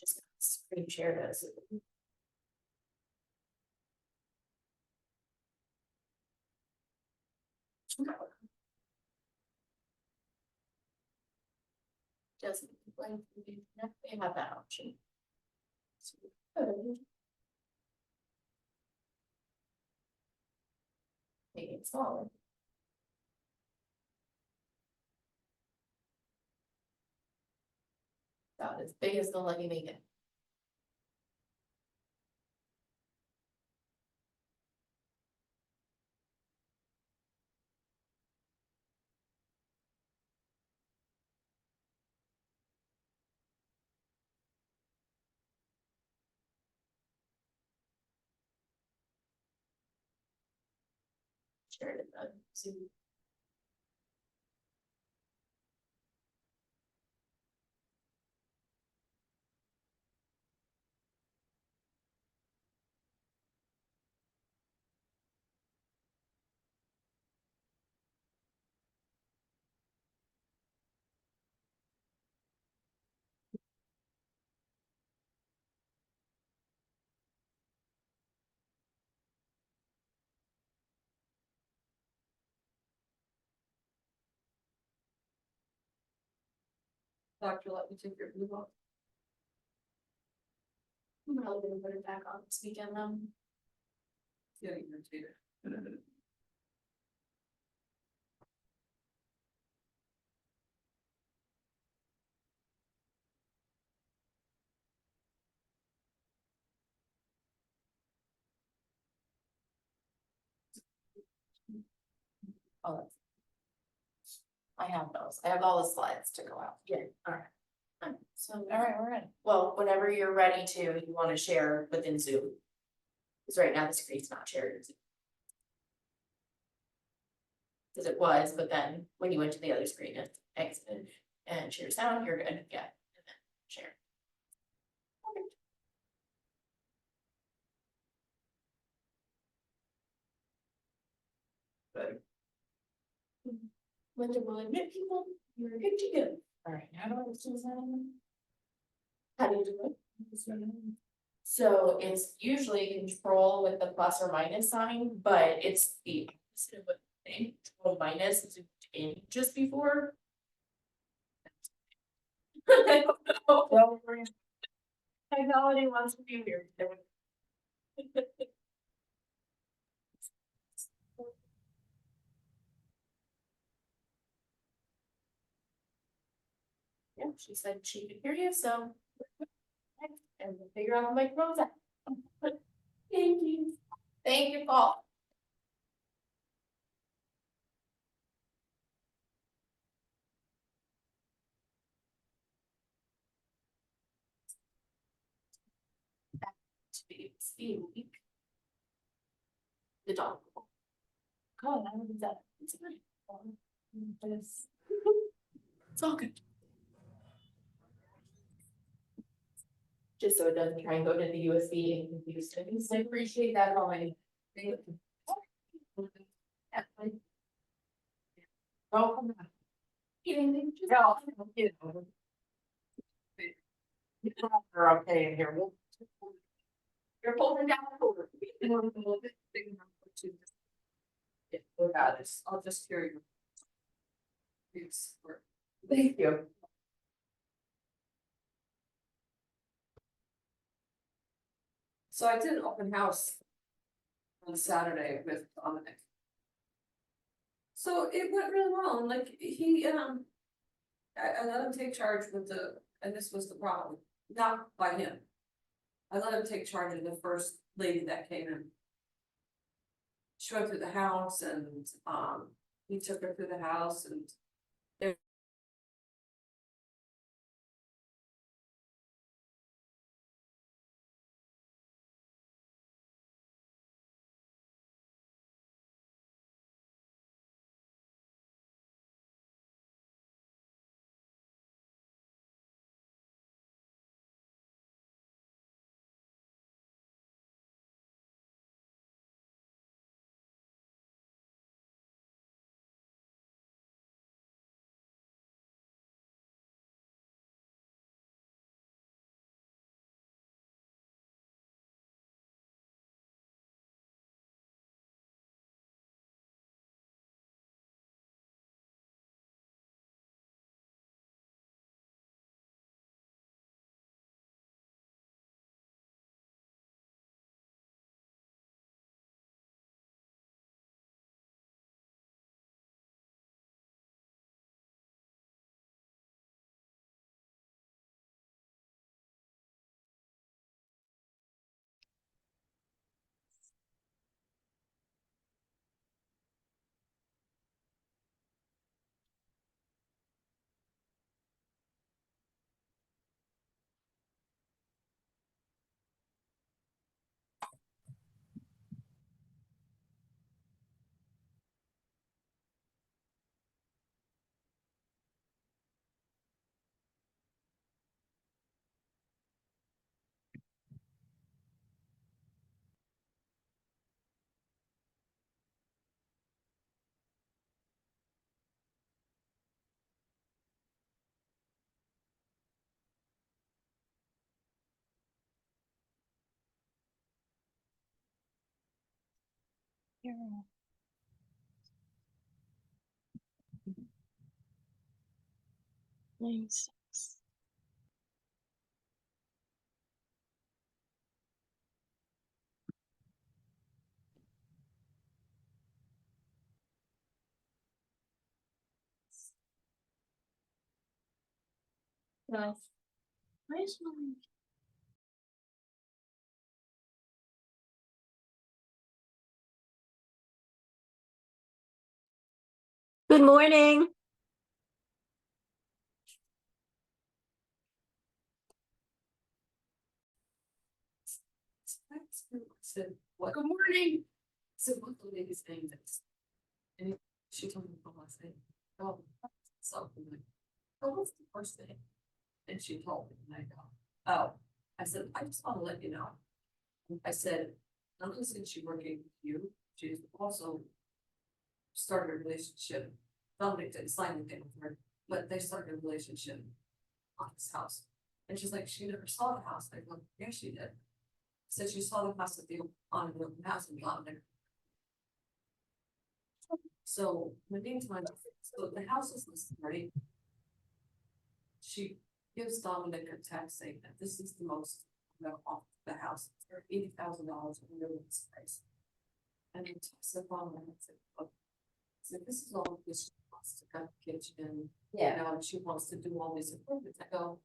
just screen share this. Doesn't like they have that option. So, maybe it's smaller. About as big as they'll let you make it. Share it in the Zoom. Doctor, let me take your blue off. I'm probably gonna put it back on this weekend though. Yeah, you're too. Oh, I have those. I have all the slides to go out. Yeah, alright. So, alright, we're ready. Well, whenever you're ready to, you wanna share within Zoom. Cause right now the screen's not shared in Zoom. Cause it was, but then when you went to the other screen, it exited and share sound, you're good, yeah, and then share. Good. Linda will admit people, you're good to go. Alright, how do I do that? How do you do it? So it's usually control with the plus or minus sign, but it's the opposite of what the thing, control minus zoomed in just before. I don't know. Technology wants to be weird. Yeah, she said she could hear you, so. And we'll figure out the microphone's at. Thank you. Thank you, Paul. To be week. The dog. God, I don't know that. It's good. It's all good. Just so it doesn't try and go to the USB and confuse things. I appreciate that, Colin. Oh. You're okay in here. You're holding down the folder. Oh God, I'll just hear you. Thank you. So I did an open house on Saturday with Dominic. So it went really well, and like he, I let him take charge with and this was the problem, not by him. I let him take charge of the first lady that came in. She went through the house and, he took her through the house and Nice. Nice one. Good morning. Said, what? Good morning. So what the lady's name is? And she told me the last name. Oh, something like, oh, what's the first name? And she told me, and I go, oh, I said, I just wanna let you know. I said, not only is she working with you, she's also started a relationship. Dominic didn't sign anything with her, but they started a relationship on this house. And she's like, she never saw the house. I go, yeah, she did. Said she saw the house at the on the open house in Dominic. So in the meantime, so the house is listed, right? She gives Dominic a text saying that this is the most off the house, for $80,000 in the list price. And then texted Dominic and said, oh, so this is all this she wants to cut the kitchen, you know, and she wants to do all these improvements. I go,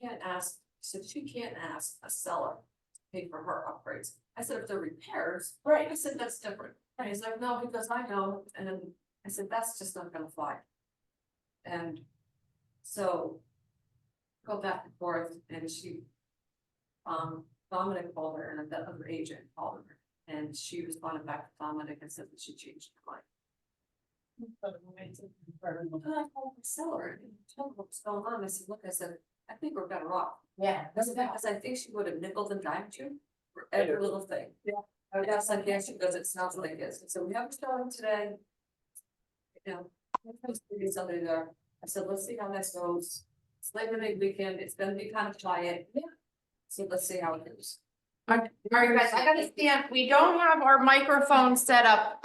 can't ask, so she can't ask a seller to pay for her upgrades. I said, if they're repairs, right, I said, that's different. And he's like, no, because I know, and then I said, that's just not gonna fly. And so go back and forth, and she, Dominic called her, and the other agent called her, and she responded back to Dominic and said that she changed her mind. And I called the seller and told her what's going on. I said, look, I said, I think we're better off. Yeah. Because I think she would have nickel and dimed you for every little thing. Yeah. I guess I guess because it sounds like this. So we have a showing today. You know, there's gonna be somebody there. I said, let's see how this goes. It's Labor Day weekend. It's gonna be kind of quiet. Yeah. So let's see how it goes. Alright guys, I gotta stand, we don't have our microphones set up,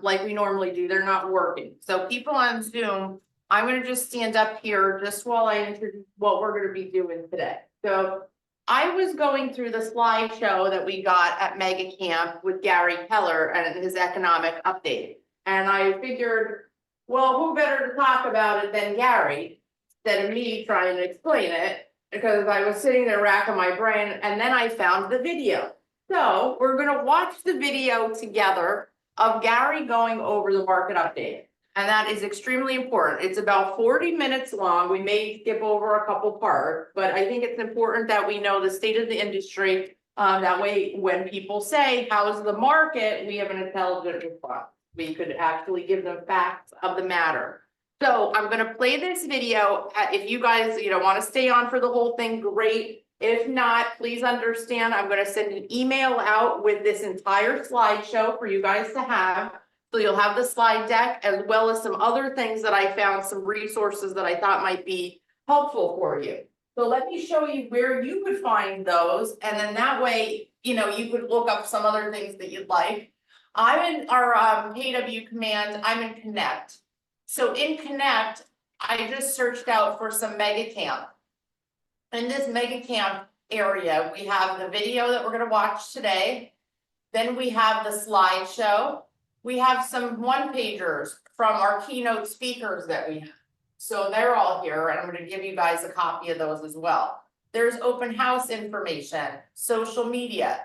like we normally do, they're not working. So people on Zoom, I'm gonna just stand up here just while I introduce what we're gonna be doing today. So I was going through the slideshow that we got at Mega Camp with Gary Keller and his economic update. And I figured, well, who better to talk about it than Gary, than me trying to explain it? Because I was sitting there racking my brain and then I found the video. So we're gonna watch the video together of Gary going over the market update. And that is extremely important. It's about 40 minutes long. We may skip over a couple parts, but I think it's important that we know the state of the industry. That way, when people say, how's the market, we have an intelligent response. We could actually give them facts of the matter. So I'm gonna play this video. If you guys, wanna stay on for the whole thing, great. If not, please understand, I'm gonna send an email out with this entire slideshow for you guys to have. So you'll have the slide deck as well as some other things that I found, some resources that I thought might be helpful for you. So let me show you where you could find those, and then that way, you could look up some other things that you'd like. I'm in our KW command, I'm in Connect. So in Connect, I just searched out for some Mega Camp. In this Mega Camp area, we have the video that we're gonna watch today. Then we have the slideshow. We have some one-pagers from our keynote speakers that we have. So they're all here, and I'm gonna give you guys a copy of those as well. There's open house information, social media,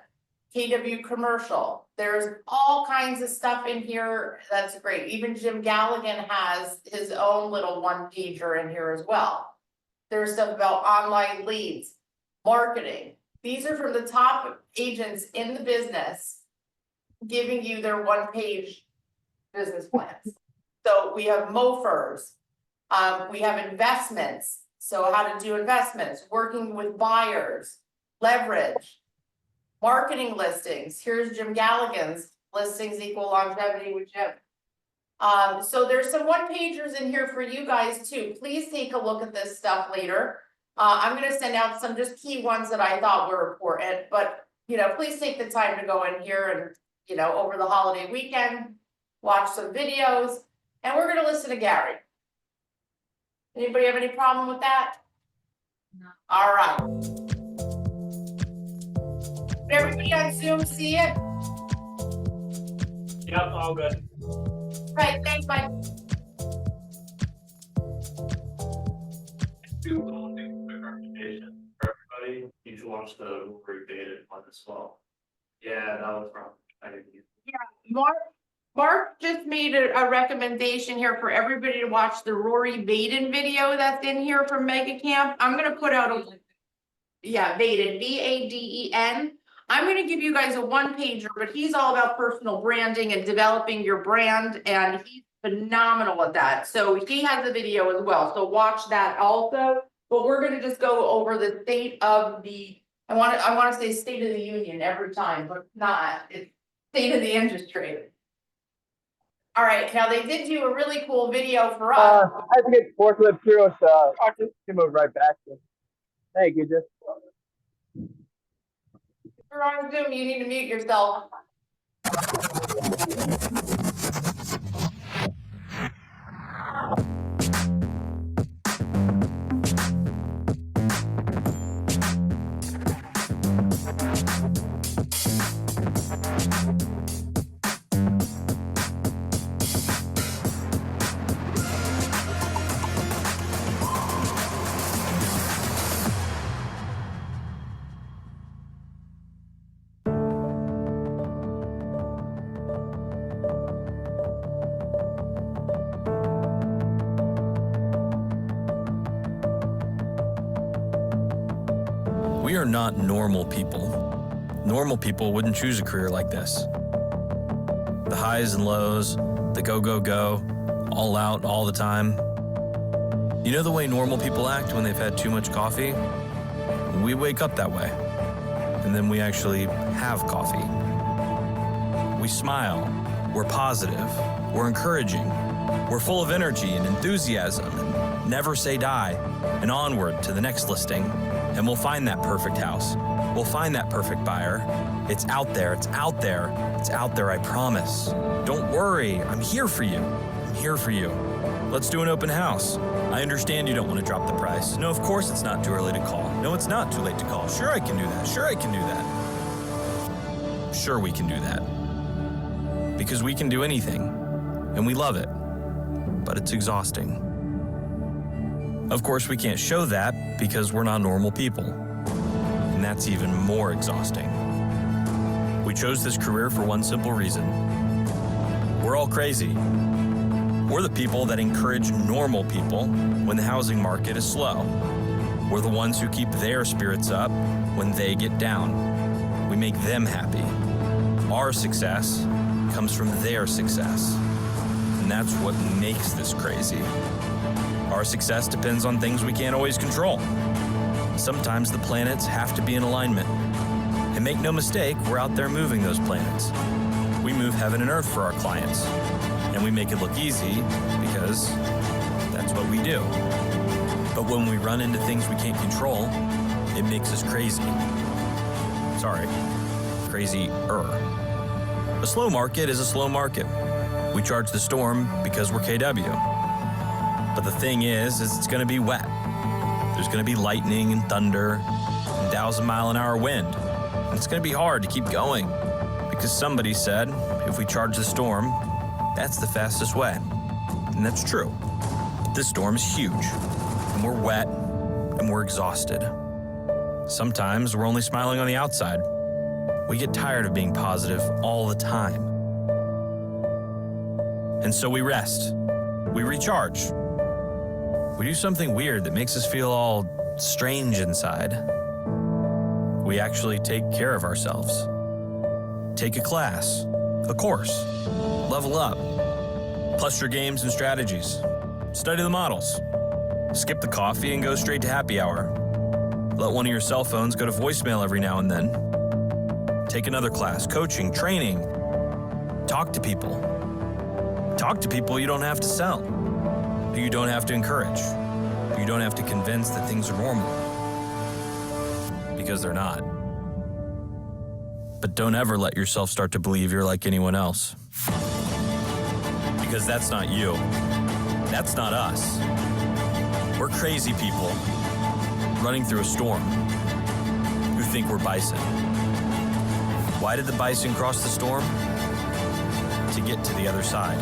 KW commercial. There's all kinds of stuff in here that's great. Even Jim Galligan has his own little one-pager in here as well. There's stuff about online leads, marketing. These are from the top agents in the business giving you their one-page business plans. So we have MOFers, we have investments. So how to do investments, working with buyers, leverage, marketing listings. Here's Jim Galligan's listings equal longevity with Jim. So there's some one-pagers in here for you guys too. Please take a look at this stuff later. I'm gonna send out some just key ones that I thought were important, but please take the time to go in here over the holiday weekend, watch some videos, and we're gonna listen to Gary. Anybody have any problem with that? No. All right. Did everybody on Zoom see it? Yep, all good. Right, thanks, Mike. Do quick recommendation for everybody. He just wants to rebate it one as well. Yeah, that was wrong. I didn't use. Mark just made a recommendation here for everybody to watch the Rory Vaden video that's in here from Mega Camp. I'm gonna put out a, Vaden, V-A-D-E-N. I'm gonna give you guys a one pager, but he's all about personal branding and developing your brand, and he's phenomenal at that. So he has a video as well, so watch that also. But we're gonna just go over the state of the, I wanna say state of the union every time, but it's not, it's state of the industry. All right, now they did do a really cool video for us. I have to get forklift through, so I'll just move right back. Thank you, just. If you're on Zoom, you need to mute yourself. We are not normal people. Normal people wouldn't choose a career like this. The highs and lows, the go, go, go, all out all the time. You know the way normal people act when they've had too much coffee? We wake up that way. And then we actually have coffee. We smile. We're positive. We're encouraging. We're full of energy and enthusiasm and never say die and onward to the next listing. And we'll find that perfect house. We'll find that perfect buyer. It's out there, it's out there, it's out there, I promise. Don't worry, I'm here for you. I'm here for you. Let's do an open house. I understand you don't want to drop the price. No, of course it's not too early to call. No, it's not too late to call. Sure I can do that, sure I can do that. Sure we can do that. Because we can do anything, and we love it. But it's exhausting. Of course, we can't show that because we're not normal people. And that's even more exhausting. We chose this career for one simple reason. We're all crazy. We're the people that encourage normal people when the housing market is slow. We're the ones who keep their spirits up when they get down. We make them happy. Our success comes from their success. And that's what makes this crazy. Our success depends on things we can't always control. Sometimes the planets have to be in alignment. And make no mistake, we're out there moving those planets. We move heaven and earth for our clients. And we make it look easy because that's what we do. But when we run into things we can't control, it makes us crazy. Sorry, crazy-er. A slow market is a slow market. We charge the storm because we're KW. But the thing is it's gonna be wet. There's gonna be lightning and thunder and 1,000-mile-an-hour wind. And it's gonna be hard to keep going because somebody said if we charge the storm, that's the fastest way. And that's true. But this storm is huge, and we're wet, and we're exhausted. Sometimes we're only smiling on the outside. We get tired of being positive all the time. And so we rest. We recharge. We do something weird that makes us feel all strange inside. We actually take care of ourselves. Take a class, a course, level up, plus your games and strategies. Study the models. Skip the coffee and go straight to happy hour. Let one of your cell phones go to voicemail every now and then. Take another class, coaching, training. Talk to people. Talk to people you don't have to sell, who you don't have to encourage, who you don't have to convince that things are normal. Because they're not. But don't ever let yourself start to believe you're like anyone else. Because that's not you. That's not us. We're crazy people running through a storm who think we're bison. Why did the bison cross the storm? To get to the other side.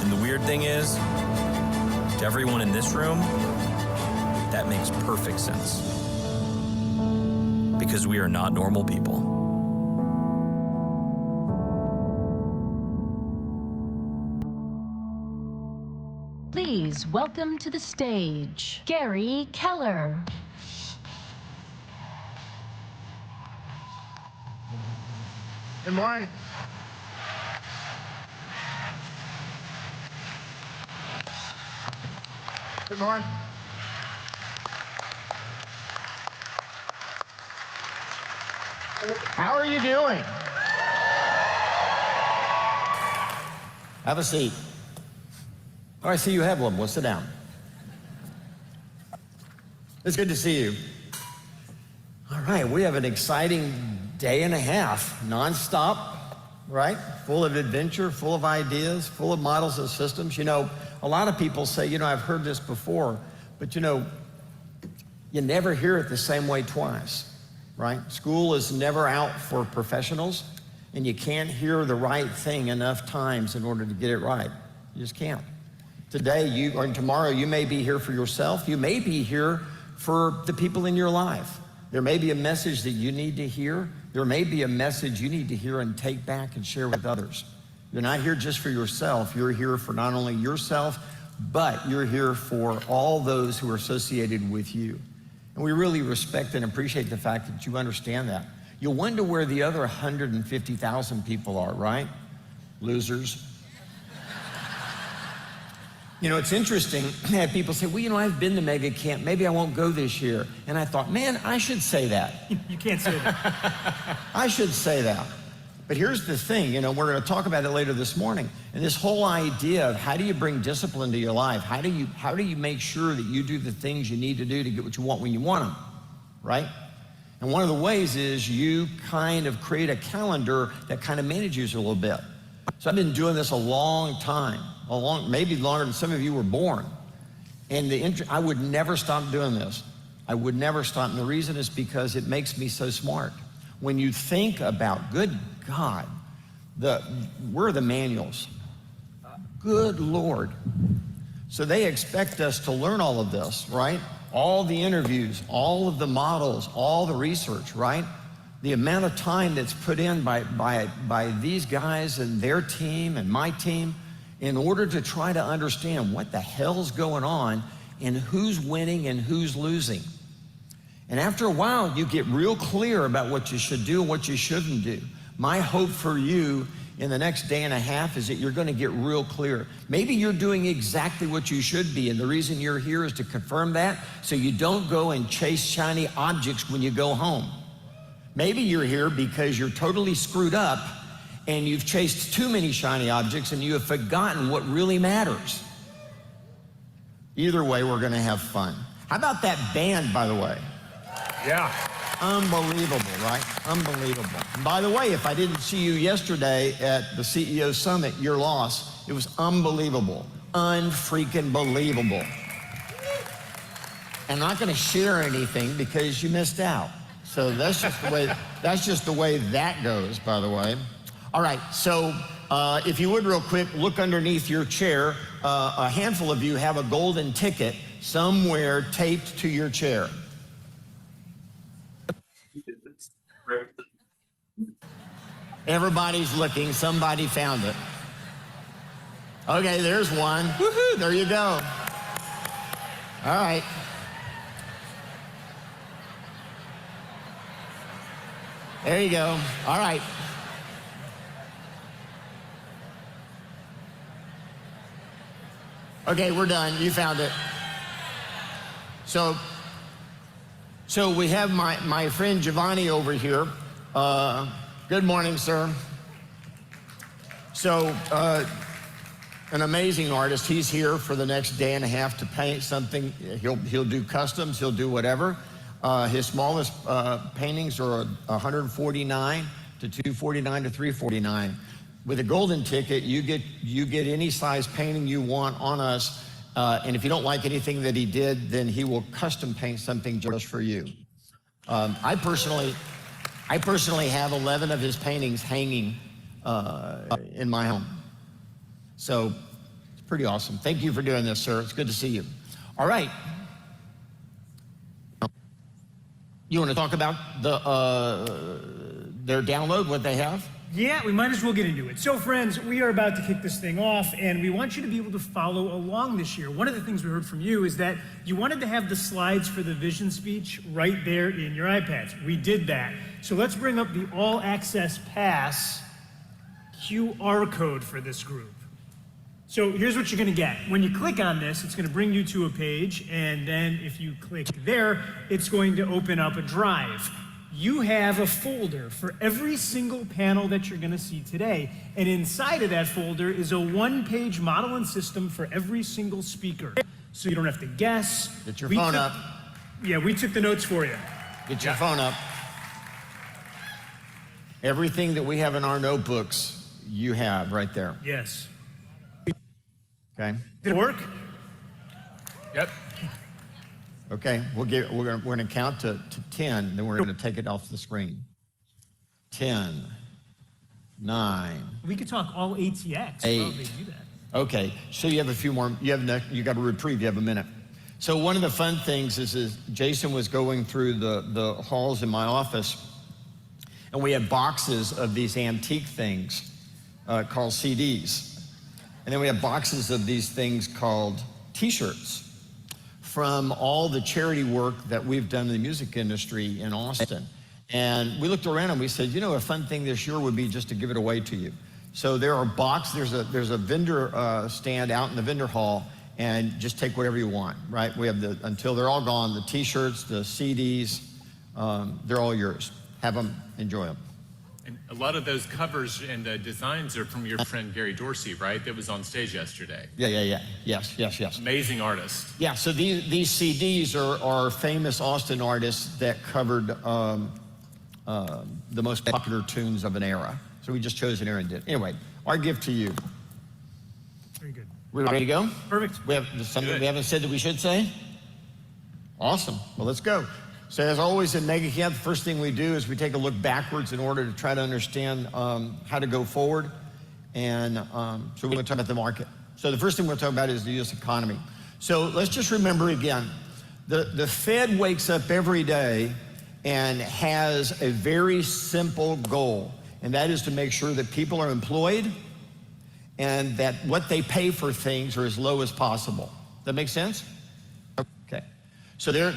And the weird thing is, to everyone in this room, that makes perfect sense. Because we are not normal people. Please welcome to the stage, Gary Keller. Good morning. Good morning. How are you doing? Have a seat. Oh, I see you have one. Well, sit down. It's good to see you. All right, we have an exciting day and a half, nonstop, right? Full of adventure, full of ideas, full of models of systems. You know, a lot of people say, you know, I've heard this before, but you know, you never hear it the same way twice, right? School is never out for professionals, and you can't hear the right thing enough times in order to get it right. You just can't. Today, or tomorrow, you may be here for yourself. You may be here for the people in your life. There may be a message that you need to hear. There may be a message you need to hear and take back and share with others. You're not here just for yourself. You're here for not only yourself, but you're here for all those who are associated with you. And we really respect and appreciate the fact that you understand that. You'll wonder where the other 150,000 people are, right? Losers. You know, it's interesting, I had people say, well, you know, I've been to Mega Camp, maybe I won't go this year. And I thought, man, I should say that. You can't say that. I should say that. But here's the thing, you know, we're gonna talk about it later this morning. And this whole idea of how do you bring discipline to your life? How do you make sure that you do the things you need to do to get what you want when you want them, right? And one of the ways is you kind of create a calendar that kind of manages you a little bit. So I've been doing this a long time, maybe longer than some of you were born. And I would never stop doing this. I would never stop. And the reason is because it makes me so smart. When you think about, good God, we're the manuals. Good Lord. So they expect us to learn all of this, right? All the interviews, all of the models, all the research, right? The amount of time that's put in by these guys and their team and my team in order to try to understand what the hell's going on and who's winning and who's losing. And after a while, you get real clear about what you should do and what you shouldn't do. My hope for you in the next day and a half is that you're going to get real clear. Maybe you're doing exactly what you should be, and the reason you're here is to confirm that so you don't go and chase shiny objects when you go home. Maybe you're here because you're totally screwed up and you've chased too many shiny objects and you have forgotten what really matters. Either way, we're going to have fun. How about that band, by the way? Yeah. Unbelievable, right? Unbelievable. And by the way, if I didn't see you yesterday at the CEO Summit, your loss, it was unbelievable. Unfreaking believable. And I'm not going to share anything because you missed out. So that's just the way that goes, by the way. All right, so if you would real quick, look underneath your chair. A handful of you have a golden ticket somewhere taped to your chair. Everybody's looking, somebody found it. Okay, there's one. Woohoo, there you go. All right. There you go. All right. Okay, we're done. You found it. So we have my friend Giovanni over here. Good morning, sir. So, an amazing artist. He's here for the next day and a half to paint something. He'll do customs. He'll do whatever. His smallest paintings are 149 to 249 to 349. With a golden ticket, you get any size painting you want on us. And if you don't like anything that he did, then he will custom paint something just for you. I personally have 11 of his paintings hanging in my home. So it's pretty awesome. Thank you for doing this, sir. It's good to see you. All right. You want to talk about their download, what they have? Yeah, we might as well get into it. So friends, we are about to kick this thing off, and we want you to be able to follow along this year. One of the things we heard from you is that you wanted to have the slides for the vision speech right there in your iPads. We did that. So let's bring up the All Access Pass QR code for this group. So here's what you're gonna get. When you click on this, it's gonna bring you to a page, and then if you click there, it's going to open up a drive. You have a folder for every single panel that you're gonna see today. And inside of that folder is a one-page model and system for every single speaker. So you don't have to guess. Get your phone up. Yeah, we took the notes for you. Get your phone up. Everything that we have in our notebooks, you have right there. Yes. Okay. Did it work? Yep. Okay. We're gonna count to 10. Then we're gonna take it off the screen. 10, 9. We could talk all ATX. 8. Well, they do that. Okay. So you have a few more. You got a reprieve. You have a minute. So one of the fun things is Jason was going through the halls in my office, and we had boxes of these antique things called CDs. And then we have boxes of these things called T-shirts from all the charity work that we've done in the music industry in Austin. And we looked around and we said, you know, a fun thing this year would be just to give it away to you. So there are there's a vendor stand out in the vendor hall, and just take whatever you want, right? We have until they're all gone, the T-shirts, the CDs, they're all yours. Have them, enjoy them. And a lot of those covers and designs are from your friend Gary Dorsey, right? That was on stage yesterday. Yeah. Yes. Amazing artist. Yeah, so these CDs are famous Austin artists that covered the most popular tunes of an era. So we just chose an era and did. Anyway, our gift to you. Very good. We ready to go? Perfect. We have something we haven't said that we should say? Awesome. Well, let's go. So as always in Mega Camp, the first thing we do is we take a look backwards in order to try to understand how to go forward. And so we're going to talk about the market. So the first thing we're going to talk about is the U.S. economy. So let's just remember again, the Fed wakes up every day and has a very simple goal, and that is to make sure that people are employed and that what they pay for things are as low as possible. That make sense? Okay. So they're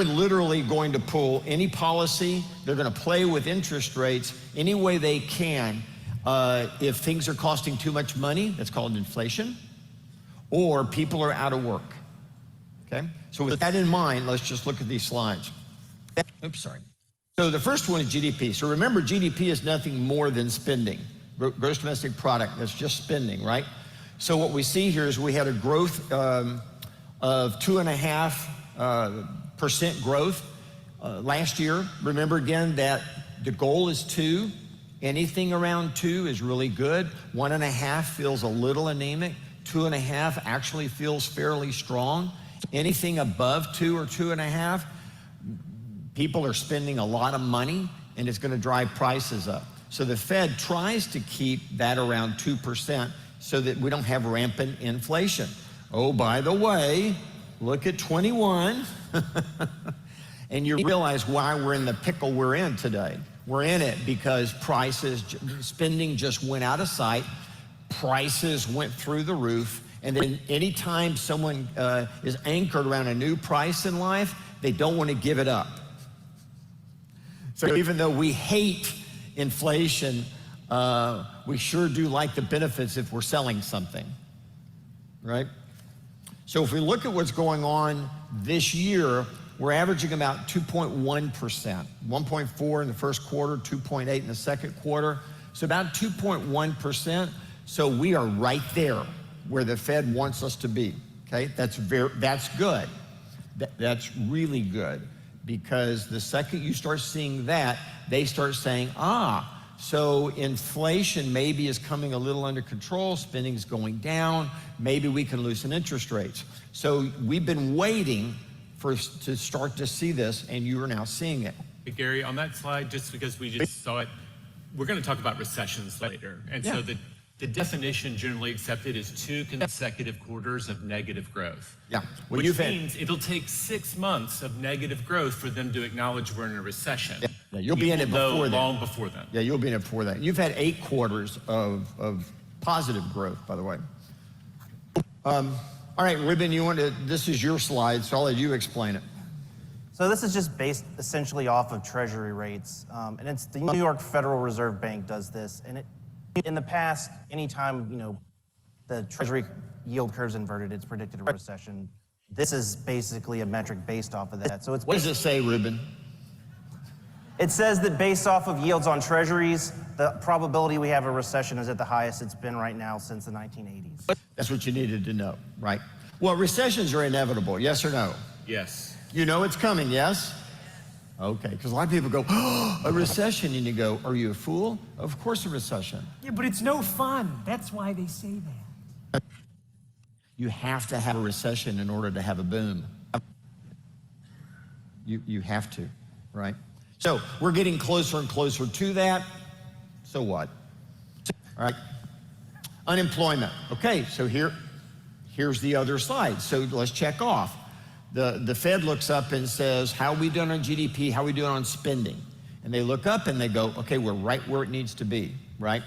literally going to pull any policy. They're going to play with interest rates any way they can. If things are costing too much money, that's called inflation, or people are out of work. Okay. So with that in mind, let's just look at these slides. Oops, sorry. So the first one is GDP. So remember, GDP is nothing more than spending, gross domestic product. That's just spending, right? So what we see here is we had a growth of 2.5% growth last year. Remember again that the goal is 2. Anything around 2 is really good. 1.5 feels a little anemic. 2.5 actually feels fairly strong. Anything above 2 or 2.5, people are spending a lot of money, and it's going to drive prices up. So the Fed tries to keep that around 2% so that we don't have rampant inflation. Oh, by the way, look at 21, and you realize why we're in the pickle we're in today. We're in it because spending just went out of sight, prices went through the roof, and then anytime someone is anchored around a new price in life, they don't want to give it up. So even though we hate inflation, we sure do like the benefits if we're selling something, right? So if we look at what's going on this year, we're averaging about 2.1%, 1.4 in the first quarter, 2.8 in the second quarter. So about 2.1%. So we are right there where the Fed wants us to be, okay? That's good. That's really good because the second you start seeing that, they start saying, so inflation maybe is coming a little under control, spending is going down, maybe we can loosen interest rates. So we've been waiting to start to see this, and you are now seeing it. Hey, Gary, on that slide, just because we just saw it, we're going to talk about recessions later. And so the definition generally accepted is 2 consecutive quarters of negative growth. Yeah. Which means it'll take 6 months of negative growth for them to acknowledge we're in a recession. Yeah, you'll be in it before that. Long before then. Yeah, you'll be in it before that. You've had 8 quarters of positive growth, by the way. All right, Ruben, this is your slide, so I'll let you explain it. So this is just based essentially off of Treasury rates, and it's the New York Federal Reserve Bank does this, and in the past, anytime the Treasury yield curve's inverted, it's predicted a recession. This is basically a metric based off of that. So What does it say, Ruben? It says that based off of yields on Treasuries, the probability we have a recession is at the highest it's been right now since the 1980s. That's what you needed to know, right? Well, recessions are inevitable, yes or no? Yes. You know it's coming, yes? Okay, because a lot of people go, a recession, and you go, are you a fool? Of course a recession. Yeah, but it's no fun. That's why they say that. You have to have a recession in order to have a boom. You have to, right? So we're getting closer and closer to that. So what? All right. Unemployment. Okay, so here's the other side. So let's check off. The Fed looks up and says, how are we doing on GDP? How are we doing on spending? And they look up and they go, okay, we're right where it needs to be, right?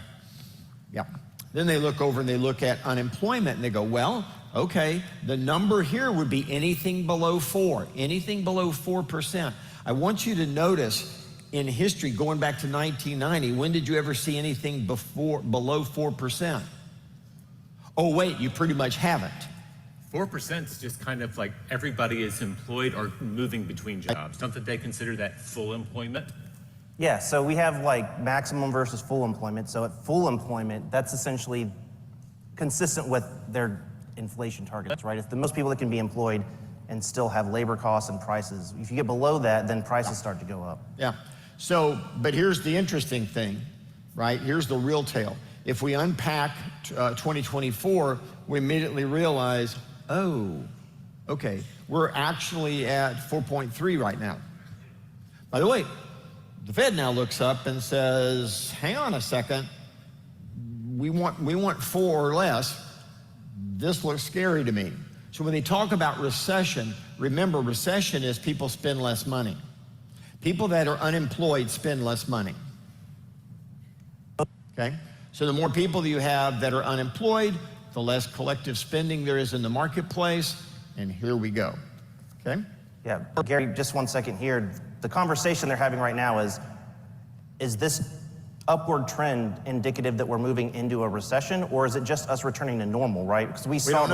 Yeah. Then they look over and they look at unemployment and they go, well, okay, the number here would be anything below 4, anything below 4%. I want you to notice in history, going back to 1990, when did you ever see anything below 4%? Oh, wait, you pretty much haven't. 4% is just kind of like everybody is employed or moving between jobs. Don't they consider that full employment? Yeah, so we have like maximum versus full employment. So at full employment, that's essentially consistent with their inflation targets, right? It's the most people that can be employed and still have labor costs and prices. If you get below that, then prices start to go up. Yeah. So, but here's the interesting thing, right? Here's the real tale. If we unpack 2024, we immediately realize, oh, okay, we're actually at 4.3 right now. By the way, the Fed now looks up and says, hang on a second, we want 4 or less. This looks scary to me. So when they talk about recession, remember recession is people spend less money. People that are unemployed spend less money. Okay? So the more people that you have that are unemployed, the less collective spending there is in the marketplace, and here we go. Okay? Yeah, Gary, just 1 second here. The conversation they're having right now is this upward trend indicative that we're moving into a recession, or is it just us returning to normal, right? Because we saw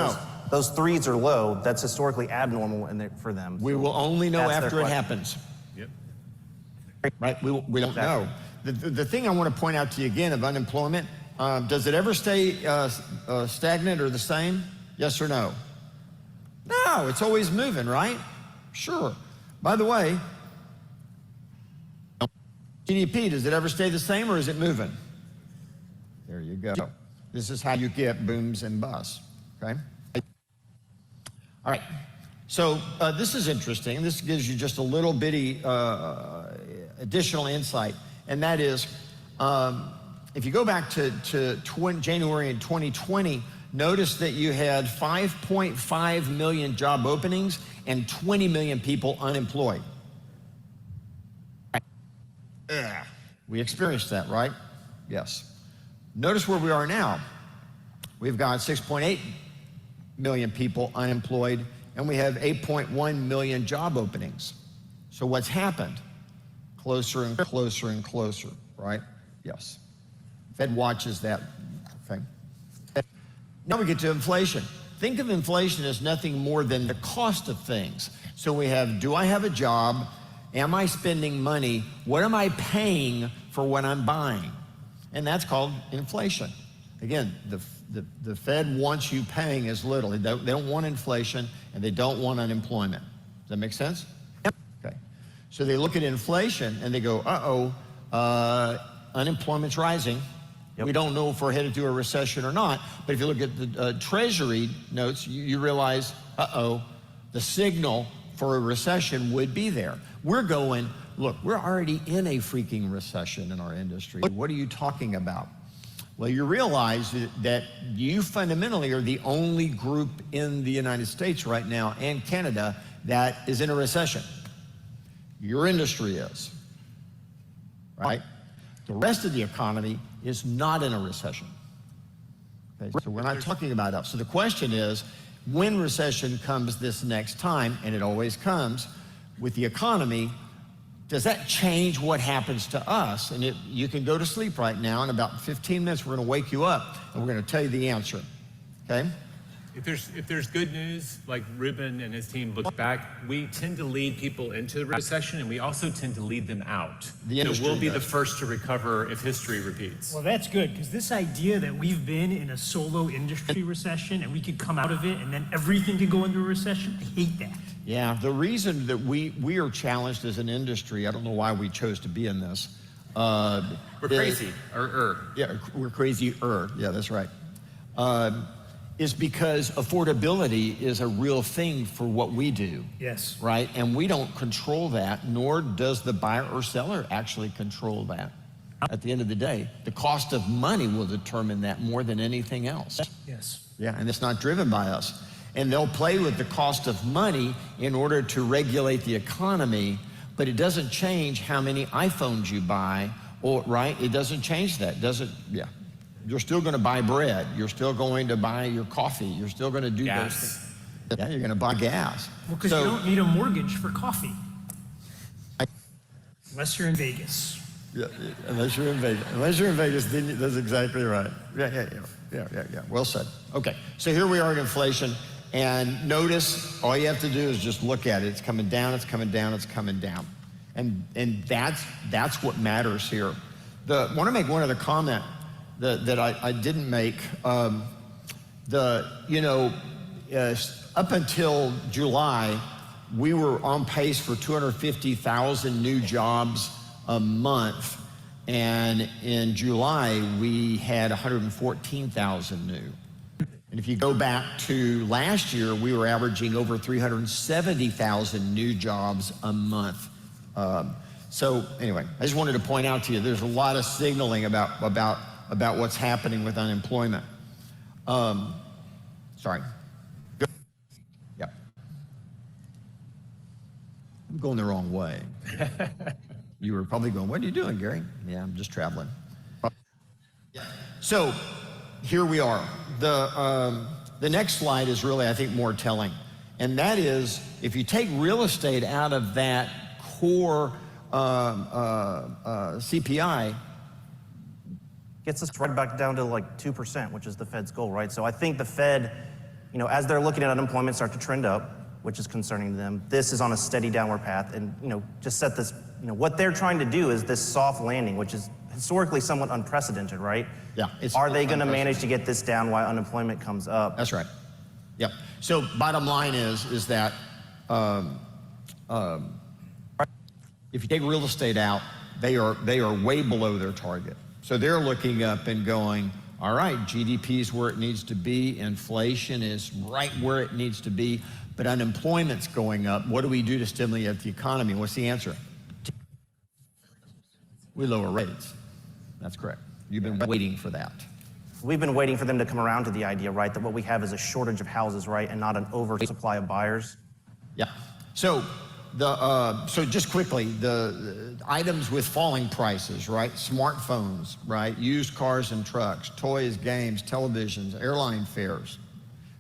those 3s are low. That's historically abnormal for them. We will only know after it happens. Yep. Right? We don't know. The thing I want to point out to you again of unemployment, does it ever stay stagnant or the same? Yes or no? No, it's always moving, right? Sure. By the way, GDP, does it ever stay the same or is it moving? There you go. This is how you get booms and busts, okay? All right, so this is interesting. This gives you just a little bitty additional insight, and that is, if you go back to January in 2020, notice that you had 5.5 million job openings and 20 million people unemployed. We experienced that, right? Yes. Notice where we are now. We've got 6.8 million people unemployed, and we have 8.1 million job openings. So what's happened? Closer and closer and closer, right? Yes. Fed watches that, okay? Now we get to inflation. Think of inflation as nothing more than the cost of things. So we have, do I have a job? Am I spending money? What am I paying for what I'm buying? And that's called inflation. Again, the Fed wants you paying as little. They don't want inflation, and they don't want unemployment. Does that make sense? Okay. So they look at inflation and they go, unemployment's rising. Yep. We don't know if we're headed to a recession or not. But if you look at the Treasury notes, you realize, the signal for a recession would be there. We're going, look, we're already in a freaking recession in our industry. What are you talking about? Well, you realize that you fundamentally are the only group in the United States right now and Canada that is in a recession. Your industry is, right? The rest of the economy is not in a recession. Okay, so we're not talking about up. So the question is, when recession comes this next time, and it always comes with the economy, does that change what happens to us? And you can go to sleep right now. In about 15 minutes, we're going to wake you up, and we're going to tell you the answer, okay? If there's good news, like Ruben and his team look back, we tend to lead people into the recession, and we also tend to lead them out. The industry we'll be does. the first to recover if history repeats. Well, that's good, because this idea that we've been in a solo industry recession and we could come out of it and then everything could go into a recession, I hate that. Yeah, the reason that we are challenged as an industry, I don't know why we chose to be in this. We're crazy. Yeah, we're crazy-er. Yeah, that's right. Is because affordability is a real thing for what we do. Yes. Right? And we don't control that, nor does the buyer or seller actually control that. At the end of the day, the cost of money will determine that more than anything else. Yes. Yeah, and it's not driven by us. And they'll play with the cost of money in order to regulate the economy, but it doesn't change how many iPhones you buy, or right? It doesn't change that, yeah. You're still going to buy bread. You're still going to buy your coffee. You're still going to do those things. Yeah, you're going to buy gas. Well, because you don't need a mortgage for coffee. Unless you're in Vegas. Yeah, unless you're in Vegas. Unless you're in Vegas, then that's exactly right. Yeah. Well said. Okay, so here we are at inflation. And notice, all you have to do is just look at it. It's coming down, it's coming down, it's coming down. And that's what matters here. I want to make one other comment that I didn't make. Up until July, we were on pace for 250,000 new jobs a month. And in July, we had 114,000 new. And if you go back to last year, we were averaging over 370,000 new jobs a month. So anyway, I just wanted to point out to you, there's a lot of signaling about what's happening with unemployment. Sorry. Yeah. I'm going the wrong way. You were probably going, what are you doing, Gary? Yeah, I'm just traveling. So here we are. The next slide is really, I think, more telling. And that is, if you take real estate out of that core CPI, gets us right back down to like 2%, which is the Fed's goal, right? So I think the Fed, as they're looking at unemployment start to trend up, which is concerning them, this is on a steady downward path. And, just set this, what they're trying to do is this soft landing, which is historically somewhat unprecedented, right? Yeah. Are they going to manage to get this down while unemployment comes up? That's right. Yep. So bottom line is that if you take real estate out, they are way below their target. So they're looking up and going, all right, GDP is where it needs to be, inflation is right where it needs to be, but unemployment's going up. What do we do to stimulate the economy? What's the answer? We lower rates. That's correct. You've been waiting for that. We've been waiting for them to come around to the idea, right, that what we have is a shortage of houses, right, and not an oversupply of buyers. Yeah. So so just quickly, the items with falling prices, right? Smartphones, right? Used cars and trucks, toys, games, televisions, airline fares,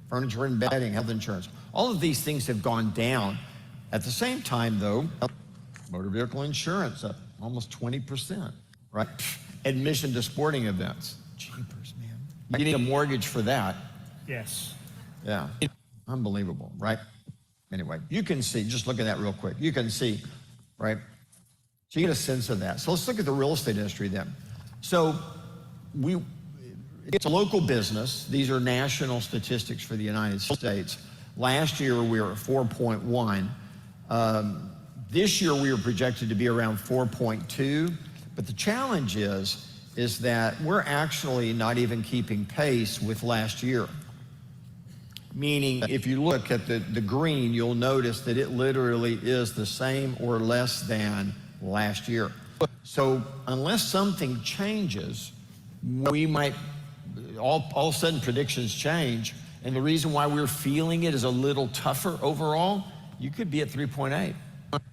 furniture and bedding, health insurance. All of these things have gone down. At the same time, though, motor vehicle insurance up almost 20%, right? Admission to sporting events. Jeepers, man. You need a mortgage for that. Yes. Yeah. Unbelievable, right? Anyway, you can see, just look at that real quick. You can see, right? So you get a sense of that. So let's look at the real estate industry then. So it's a local business. These are national statistics for the United States. Last year we were at 4.1. This year we are projected to be around 4.2, but the challenge is that we're actually not even keeping pace with last year. Meaning, if you look at the green, you'll notice that it literally is the same or less than last year. So unless something changes, we might, all of a sudden predictions change, and the reason why we're feeling it is a little tougher overall, you could be at 3.8.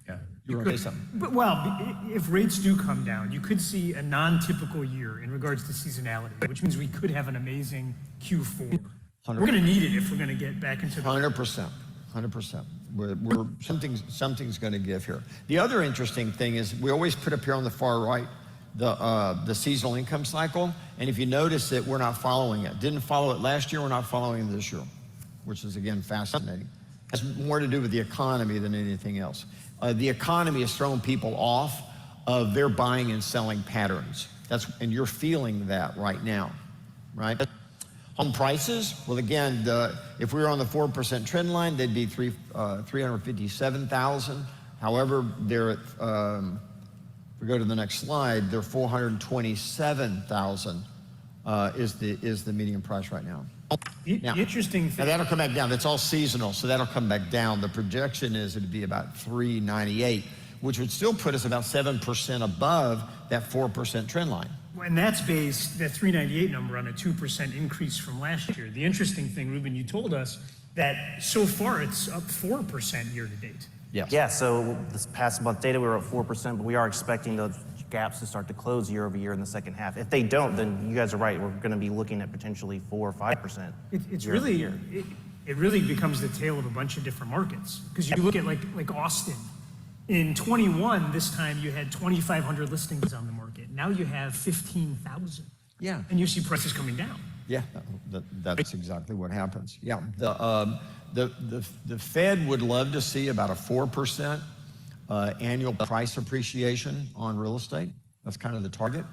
Yeah. You want to say something? But, well, if rates do come down, you could see a non-typical year in regards to seasonality, which means we could have an amazing Q4. We're going to need it if we're going to get back into the 100%. We're something's going to give here. The other interesting thing is we always put up here on the far right the seasonal income cycle, and if you notice that we're not following it. Didn't follow it last year, we're not following it this year, which is again fascinating. It has more to do with the economy than anything else. The economy is throwing people off of their buying and selling patterns. And you're feeling that right now, right? Home prices, well, again, if we were on the 4% trend line, they'd be 357,000. However, they're at, if we go to the next slide, they're 427,000 is the median price right now. The interesting thing. Now that'll come back down. That's all seasonal, so that'll come back down. The projection is it'd be about 398, which would still put us about 7% above that 4% trend line. And that's based, that 398 number, on a 2% increase from last year. The interesting thing, Ruben, you told us that so far it's up 4% year to date. Yes. Yeah, so this past month data, we were at 4%, but we are expecting the gaps to start to close year over year in the second half. If they don't, then you guys are right. We're going to be looking at potentially 4 or 5%. It really becomes the tale of a bunch of different markets. Because you look at like Austin. In 21, this time you had 2,500 listings on the market. Now you have 15,000. Yeah. And you see prices coming down. Yeah, that's exactly what happens. Yeah, the Fed would love to see about a 4% annual price appreciation on real estate. That's kind of the target.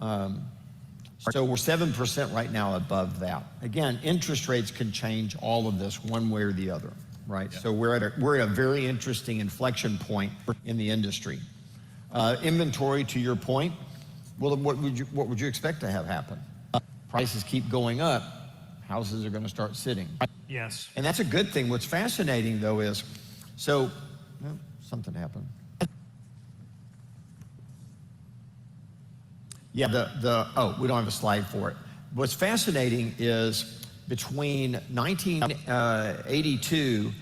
So we're 7% right now above that. Again, interest rates can change all of this one way or the other, right? Yeah. So we're at a very interesting inflection point in the industry. Inventory, to your point, well, what would you expect to have happen? Prices keep going up, houses are going to start sitting. Yes. And that's a good thing. What's fascinating, though, is, something happened. Yeah, we don't have a slide for it. What's fascinating is between 1982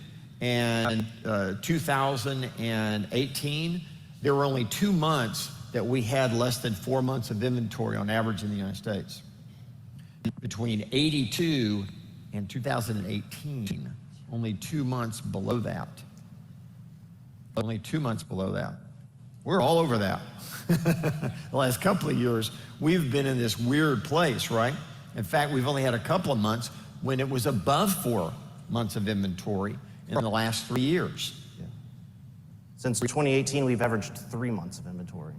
and 2018, there were only 2 months that we had less than 4 months of inventory on average in the United States. Between 82 and 2018, only 2 months below that. Only 2 months below that. We're all over that. The last couple of years, we've been in this weird place, right? In fact, we've only had a couple of months when it was above 4 months of inventory in the last 3 years. Yeah. Since 2018, we've averaged 3 months of inventory.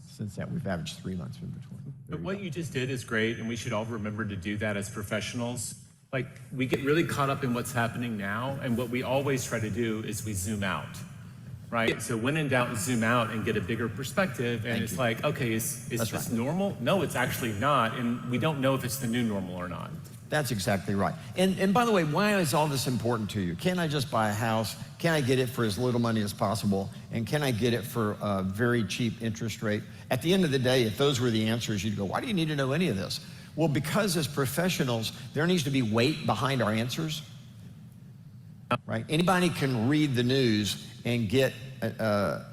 Since that, we've averaged 3 months of inventory. But what you just did is great, and we should all remember to do that as professionals. Like, we get really caught up in what's happening now, and what we always try to do is we zoom out, right? So when in doubt, zoom out and get a bigger perspective, and it's like, okay, is this normal? No, it's actually not, and we don't know if it's the new normal or not. That's exactly right. And by the way, why is all this important to you? Can I just buy a house? Can I get it for as little money as possible? And can I get it for a very cheap interest rate? At the end of the day, if those were the answers, you'd go, why do you need to know any of this? Well, because as professionals, there needs to be weight behind our answers, right? Anybody can read the news and get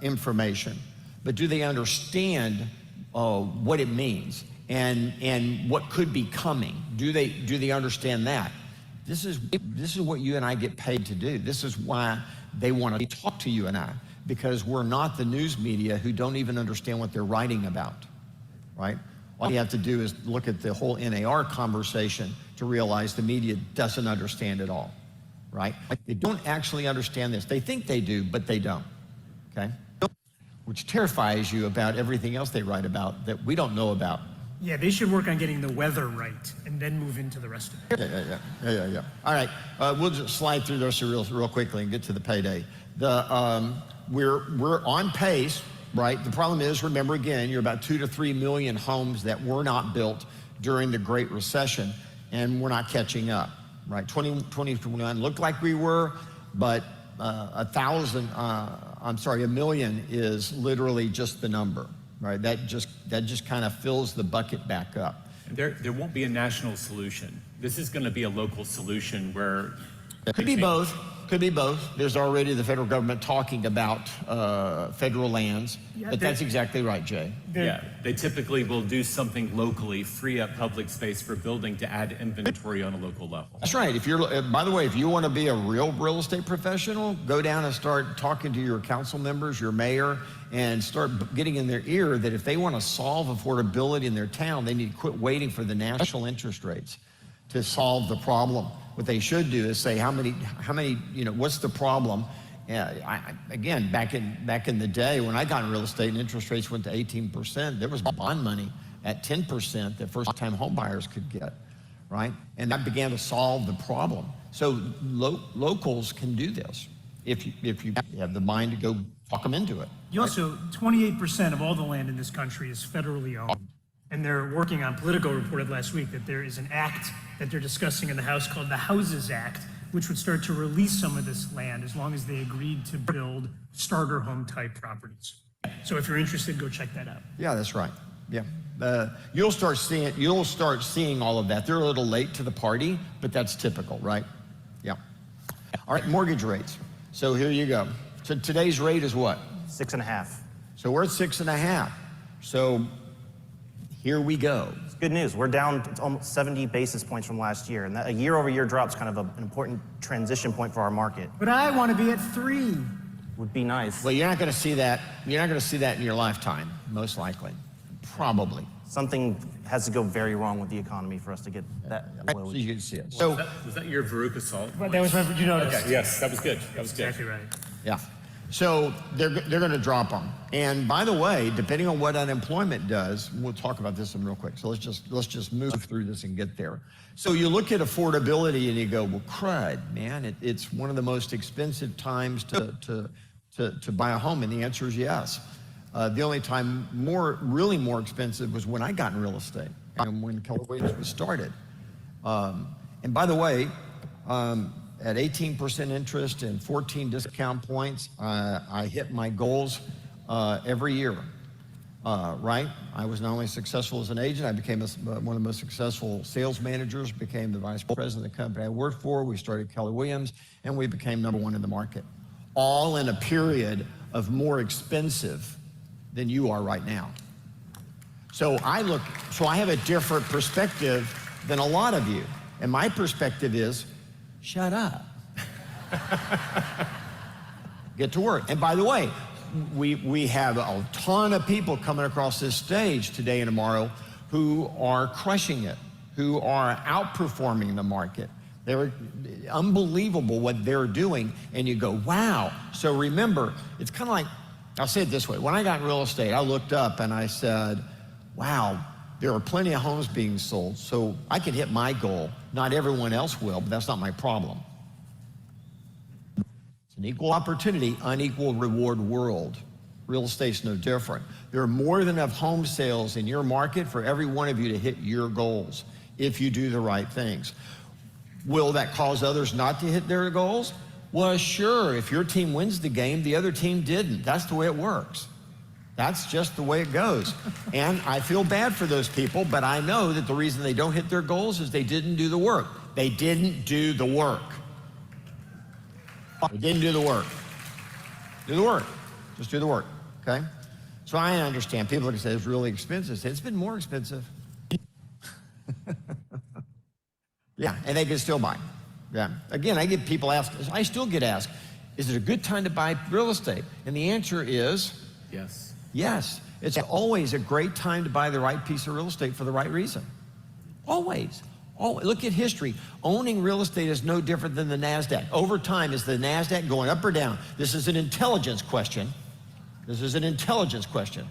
information, but do they understand what it means? And what could be coming? Do they understand that? This is what you and I get paid to do. This is why they want to talk to you and I, because we're not the news media who don't even understand what they're writing about, right? All you have to do is look at the whole NAR conversation to realize the media doesn't understand it all, right? They don't actually understand this. They think they do, but they don't, okay? Which terrifies you about everything else they write about that we don't know about. Yeah, they should work on getting the weather right and then move into the rest of it. Yeah. All right, we'll just slide through this real quickly and get to the payday. We're on pace, right? The problem is, remember again, you're about 2 to 3 million homes that were not built during the Great Recession, and we're not catching up, right? 2021 looked like we were, but a million is literally just the number, right? That just kind of fills the bucket back up. There won't be a national solution. This is going to be a local solution where Could be both. There's already the federal government talking about federal lands, but that's exactly right, Jay. Yeah, they typically will do something locally, free up public space for building to add inventory on a local level. That's right. If you're, by the way, if you want to be a real estate professional, go down and start talking to your council members, your mayor, and start getting in their ear that if they want to solve affordability in their town, they need to quit waiting for the national interest rates to solve the problem. What they should do is say how many, what's the problem? Again, back in the day when I got in real estate and interest rates went to 18%, there was bond money at 10% that first-time home buyers could get, right? And that began to solve the problem. So locals can do this if you have the mind to go talk them into it. You also, 28% of all the land in this country is federally owned. And they're working on, Politico reported last week that there is an act that they're discussing in the House called the Houses Act, which would start to release some of this land as long as they agreed to build starter home type properties. So if you're interested, go check that out. Yeah, that's right. Yeah. You'll start seeing all of that. They're a little late to the party, but that's typical, right? Yeah. All right, mortgage rates. So here you go. So today's rate is what? 6.5. So we're at 6.5. So here we go. It's good news. We're down almost 70 basis points from last year, and that a year-over-year drop is kind of an important transition point for our market. But I want to be at 3. Would be nice. Well, you're not going to see that. You're not going to see that in your lifetime, most likely. Probably. Something has to go very wrong with the economy for us to get that low. So you can see it. So was that your Veruca Salt? But that was my, you noticed. Okay, yes, that was good. That was good. Exactly right. Yeah. So they're going to drop them. And by the way, depending on what unemployment does, we'll talk about this one real quick. So let's just move through this and get there. So you look at affordability and you go, well, crud, man, it's one of the most expensive times to buy a home, and the answer is yes. The only time really more expensive was when I got in real estate, and when Keller Williams was started. And by the way, at 18% interest and 14 discount points, I hit my goals every year, right? I was not only successful as an agent, I became one of the most successful sales managers, became the vice president of the company I worked for. We started Keller Williams, and we became #1 in the market, all in a period of more expensive than you are right now. So I have a different perspective than a lot of you. And my perspective is, shut up. Get to work. And by the way, we have a ton of people coming across this stage today and tomorrow who are crushing it, who are outperforming the market. They're unbelievable what they're doing, and you go, wow. So remember, it's kind of like, I'll say it this way. When I got in real estate, I looked up and I said, wow, there are plenty of homes being sold, so I can hit my goal. Not everyone else will, but that's not my problem. It's an equal opportunity, unequal reward world. Real estate's no different. There are more than enough home sales in your market for every one of you to hit your goals if you do the right things. Will that cause others not to hit their goals? Well, sure, if your team wins the game, the other team didn't. That's the way it works. That's just the way it goes. And I feel bad for those people, but I know that the reason they don't hit their goals is they didn't do the work. They didn't do the work. They didn't do the work. Do the work. Just do the work, okay? So I understand. People are going to say it's really expensive. It's been more expensive. Yeah, and they can still buy. Yeah. Again, I still get asked, is it a good time to buy real estate? And the answer is yes. Yes. It's always a great time to buy the right piece of real estate for the right reason. Always. Look at history. Owning real estate is no different than the NASDAQ. Over time, is the NASDAQ going up or down? This is an intelligence question. This is an intelligence question.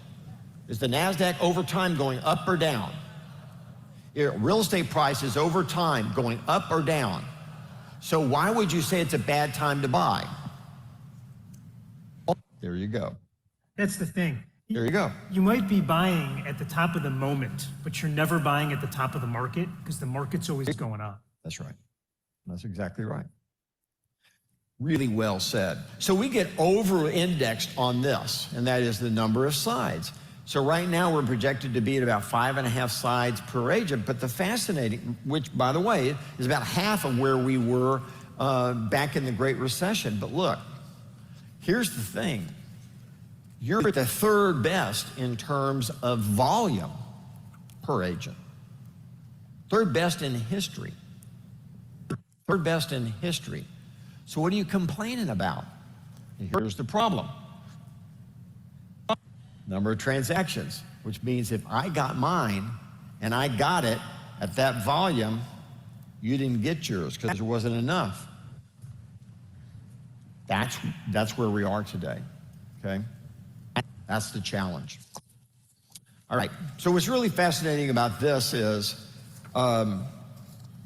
Is the NASDAQ over time going up or down? Real estate prices over time going up or down. So why would you say it's a bad time to buy? There you go. That's the thing. There you go. You might be buying at the top of the moment, but you're never buying at the top of the market because the market's always going up. That's right. That's exactly right. Really well said. So we get over-indexed on this, and that is the number of sides. So right now we're projected to be at about 5.5 sides per agent, but the fascinating, which by the way, is about half of where we were back in the Great Recession. But look, here's the thing. You're at the third best in terms of volume per agent. Third best in history. Third best in history. So what are you complaining about? Here's the problem. Number of transactions, which means if I got mine and I got it at that volume, you didn't get yours because there wasn't enough. That's where we are today, okay? That's the challenge. All right, so what's really fascinating about this is,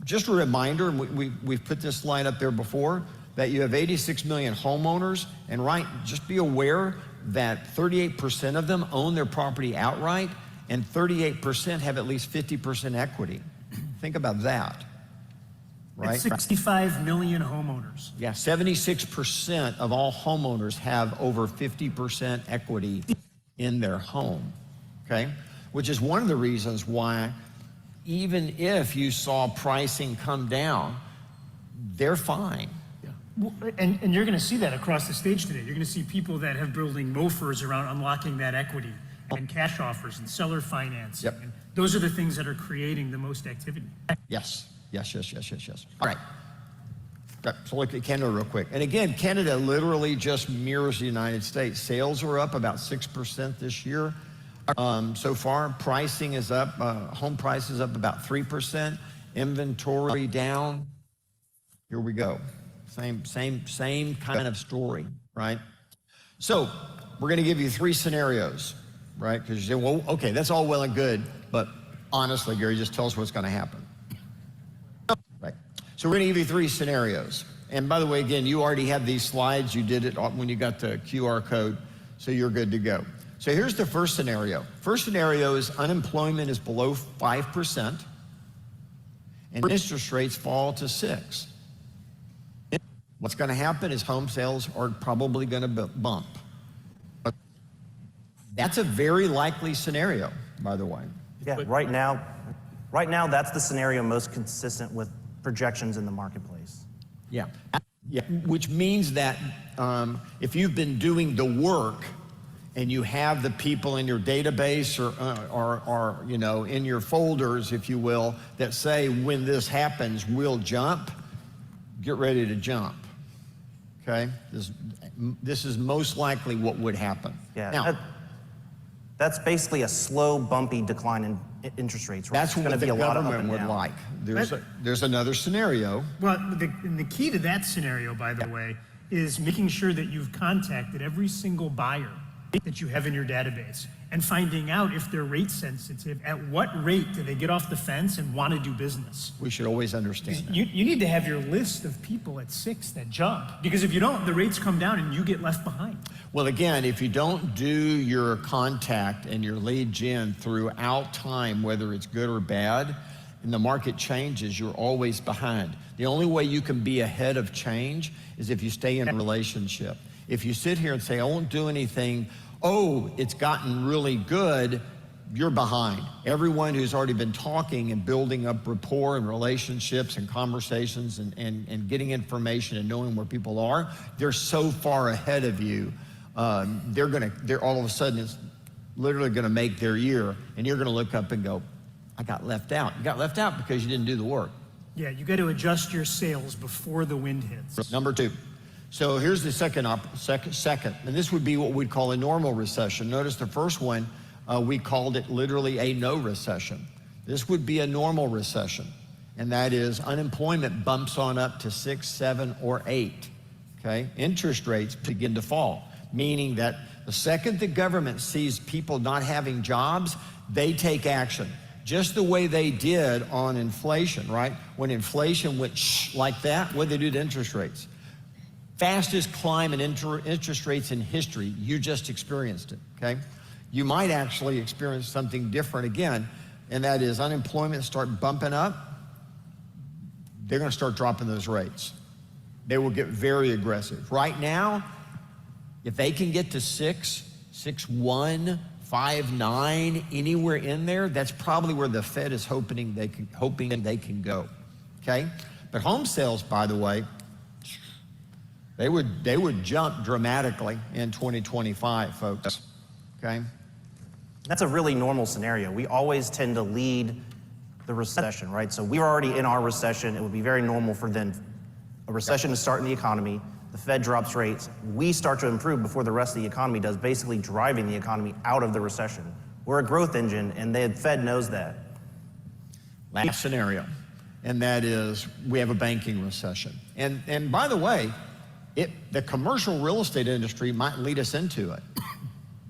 just a reminder, and we've put this slide up there before, that you have 86 million homeowners, and just be aware that 38% of them own their property outright, and 38% have at least 50% equity. Think about that, right? That's 65 million homeowners. Yeah, 76% of all homeowners have over 50% equity in their home, okay? Which is one of the reasons why even if you saw pricing come down, they're fine. And you're going to see that across the stage today. You're going to see people that have building MOFRs around unlocking that equity and cash offers and seller financing. Yep. And those are the things that are creating the most activity. Yes. All right. So look at Canada real quick. And again, Canada literally just mirrors the United States. Sales are up about 6% this year. So far, pricing is up, home price is up about 3%, inventory down. Here we go. Same kind of story, right? So we're going to give you 3 scenarios, right? Because you say, well, okay, that's all well and good, but honestly, Gary, just tell us what's going to happen. Right. So we're going to give you 3 scenarios. And by the way, again, you already have these slides. You did it when you got the QR code, so you're good to go. So here's the first scenario. First scenario is unemployment is below 5%, and interest rates fall to 6%. What's going to happen is home sales are probably going to bump. That's a very likely scenario, by the way. Yeah, right now, that's the scenario most consistent with projections in the marketplace. Yeah, which means that if you've been doing the work and you have the people in your database or you know, in your folders, if you will, that say when this happens, we'll jump, get ready to jump. Okay, this is most likely what would happen. Yeah, now, that's basically a slow, bumpy decline in interest rates. Right? That's what the government would like. There's another scenario. Well, the key to that scenario, by the way, is making sure that you've contacted every single buyer that you have in your database and finding out if they're rate sensitive, at what rate do they get off the fence and want to do business. We should always understand that. You need to have your list of people at 6 that jump, because if you don't, the rates come down and you get left behind. Well, again, if you don't do your contact and your lead gen throughout time, whether it's good or bad, and the market changes, you're always behind. The only way you can be ahead of change is if you stay in a relationship. If you sit here and say, I won't do anything, oh, it's gotten really good, you're behind. Everyone who's already been talking and building up rapport and relationships and conversations and getting information and knowing where people are, they're so far ahead of you. They're all of a sudden, it's literally gonna make their year, and you're gonna look up and go, I got left out. You got left out because you didn't do the work. Yeah, you got to adjust your sails before the wind hits. Number 2. So here's the second, and this would be what we'd call a normal recession. Notice the first one, we called it literally a no recession. This would be a normal recession, and that is unemployment bumps on up to 6, 7, or 8, okay? Interest rates begin to fall, meaning that the second the government sees people not having jobs, they take action. Just the way they did on inflation, right? When inflation went like that, what did they do to interest rates? Fastest climb in interest rates in history. You just experienced it, okay? You might actually experience something different again, and that is unemployment start bumping up, they're gonna start dropping those rates. They will get very aggressive. Right now, if they can get to 6.1, 5.9, anywhere in there, that's probably where the Fed is hoping they can go, okay? But home sales, by the way, they would jump dramatically in 2025, folks, okay? That's a really normal scenario. We always tend to lead the recession, right? So we're already in our recession. It would be very normal for then a recession to start in the economy. The Fed drops rates. We start to improve before the rest of the economy does, basically driving the economy out of the recession. We're a growth engine, and the Fed knows that. Last scenario, and that is we have a banking recession. And by the way, the commercial real estate industry might lead us into it.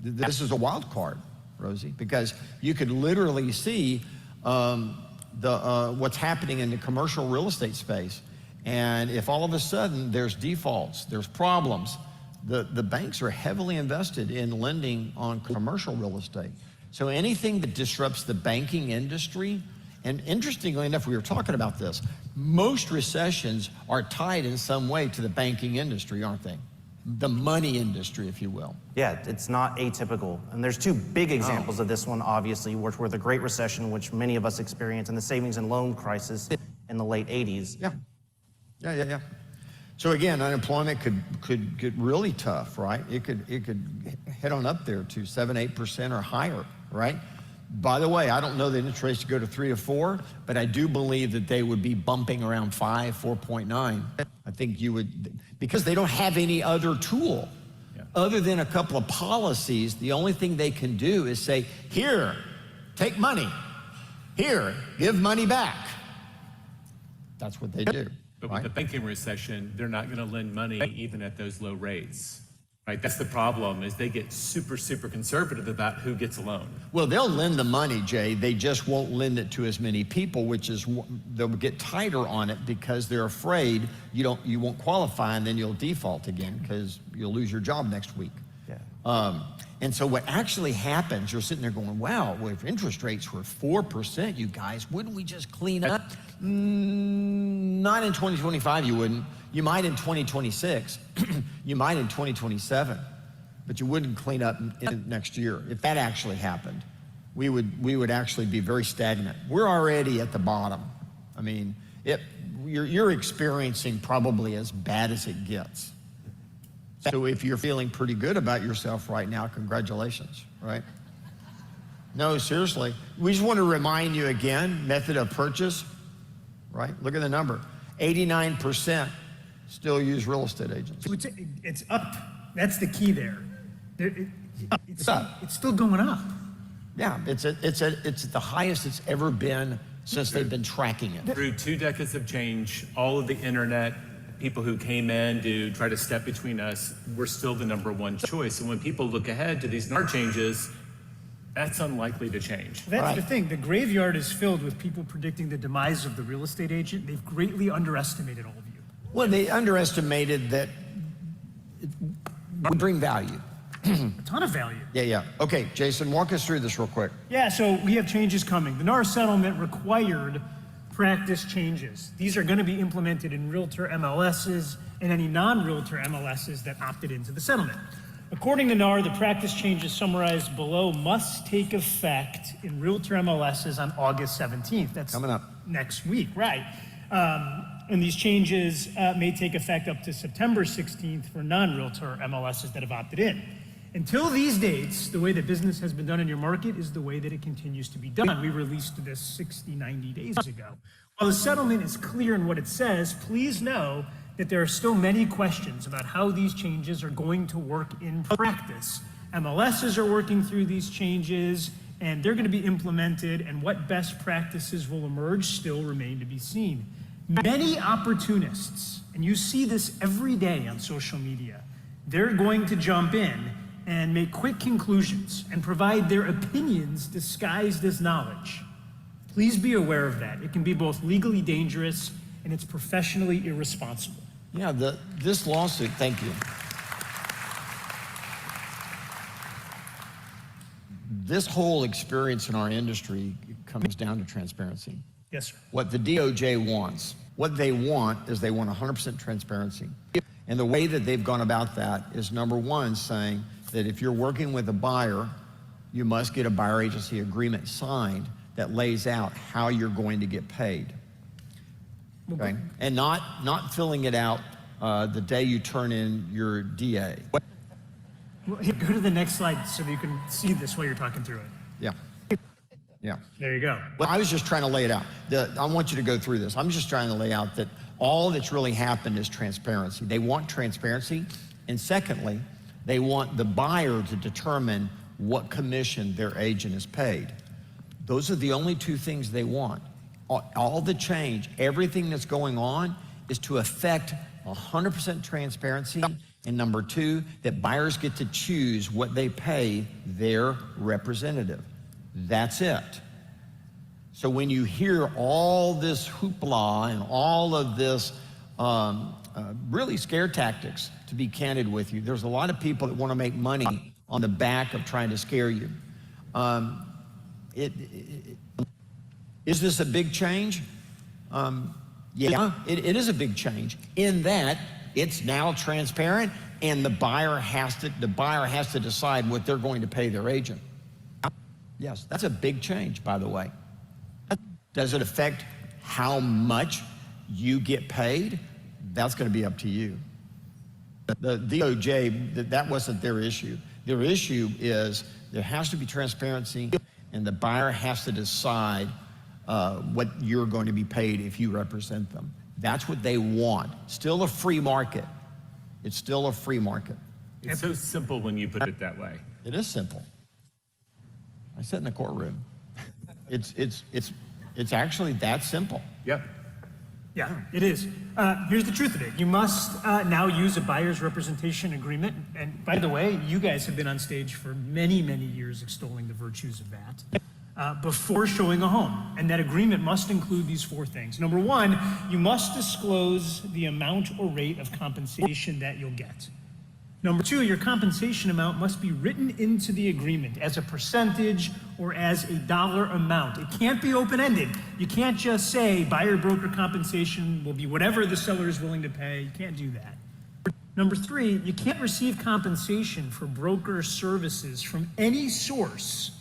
This is a wild card, Rosie, because you could literally see what's happening in the commercial real estate space. And if all of a sudden there's defaults, there's problems, the banks are heavily invested in lending on commercial real estate. So anything that disrupts the banking industry, and interestingly enough, we were talking about this, most recessions are tied in some way to the banking industry, aren't they? The money industry, if you will. Yeah, it's not atypical. And there's two big examples of this one, obviously, which were the Great Recession, which many of us experienced, and the savings and loan crisis in the late 80s. Yeah. So again, unemployment could get really tough, right? It could head on up there to 7-8% or higher, right? By the way, I don't know that interest rates go to 3 or 4, but I do believe that they would be bumping around 5, 4.9. I think you would, because they don't have any other tool. Other than a couple of policies, the only thing they can do is say, here, take money. Here, give money back. That's what they do. But with the banking recession, they're not going to lend money even at those low rates, right? That's the problem, is they get super, super conservative about who gets a loan. Well, they'll lend the money, Jay. They just won't lend it to as many people, which is they'll get tighter on it because they're afraid you won't qualify and then you'll default again because you'll lose your job next week. Yeah. And so what actually happens, you're sitting there going, wow, well, if interest rates were 4%, you guys, wouldn't we just clean up? Not in 2025, you wouldn't. You might in 2026. You might in 2027. But you wouldn't clean up in next year. If that actually happened, we would actually be very stagnant. We're already at the bottom. I mean, you're experiencing probably as bad as it gets. So if you're feeling pretty good about yourself right now, congratulations, right? No, seriously. We just want to remind you again, method of purchase, right? Look at the number. 89% still use real estate agents. It's up. That's the key there. It's up. It's still going up. Yeah, it's at the highest it's ever been since they've been tracking it. Through 2 decades of change, all of the internet, people who came in to try to step between us, we're still the #1 choice. And when people look ahead to these NAR changes, that's unlikely to change. That's the thing. The graveyard is filled with people predicting the demise of the real estate agent. They've greatly underestimated all of you. Well, they underestimated that it would bring value. A ton of value. Yeah. Okay, Jason, walk us through this real quick. Yeah, so we have changes coming. The NAR settlement required practice changes. These are going to be implemented in realtor MLSs and any non-realtor MLSs that opted into the settlement. According to NAR, the practice changes summarized below must take effect in realtor MLSs on August 17th. That's coming up next week, right? And these changes may take effect up to September 16th for non-realtor MLSs that have opted in. Until these dates, the way that business has been done in your market is the way that it continues to be done. We released this 60, 90 days ago. While the settlement is clear in what it says, please know that there are still many questions about how these changes are going to work in practice. MLSs are working through these changes, and they're going to be implemented, and what best practices will emerge still remain to be seen. Many opportunists, and you see this every day on social media, they're going to jump in and make quick conclusions and provide their opinions disguised as knowledge. Please be aware of that. It can be both legally dangerous and it's professionally irresponsible. Yeah, this lawsuit, thank you. This whole experience in our industry comes down to transparency. Yes, sir. What the DOJ wants, what they want is they want 100% transparency. And the way that they've gone about that is, number one, saying that if you're working with a buyer, you must get a buyer agency agreement signed that lays out how you're going to get paid. Okay? And not filling it out the day you turn in your DA. Well, here, go to the next slide so that you can see this while you're talking through it. Yeah. Yeah. There you go. Well, I was just trying to lay it out. I want you to go through this. I'm just trying to lay out that all that's really happened is transparency. They want transparency. And secondly, they want the buyer to determine what commission their agent is paid. Those are the only two things they want. All the change, everything that's going on is to affect 100% transparency. And number two, that buyers get to choose what they pay their representative. That's it. So when you hear all this hoopla and all of this really scare tactics, to be candid with you, there's a lot of people that want to make money on the back of trying to scare you. Is this a big change? Yeah, it is a big change in that it's now transparent and the buyer has to decide what they're going to pay their agent. Yes, that's a big change, by the way. Does it affect how much you get paid? That's going to be up to you. The DOJ, that wasn't their issue. Their issue is there has to be transparency and the buyer has to decide what you're going to be paid if you represent them. That's what they want. Still a free market. It's still a free market. It's so simple when you put it that way. It is simple. I sit in the courtroom. It's actually that simple. Yep. Yeah, it is. Here's the truth of it. You must now use a buyer's representation agreement. And by the way, you guys have been on stage for many, many years extolling the virtues of that before showing a home. And that agreement must include these four things. Number one, you must disclose the amount or rate of compensation that you'll get. Number two, your compensation amount must be written into the agreement as a percentage or as a dollar amount. It can't be open-ended. You can't just say buyer broker compensation will be whatever the seller is willing to pay. You can't do that. Number three, you can't receive compensation for broker services from any source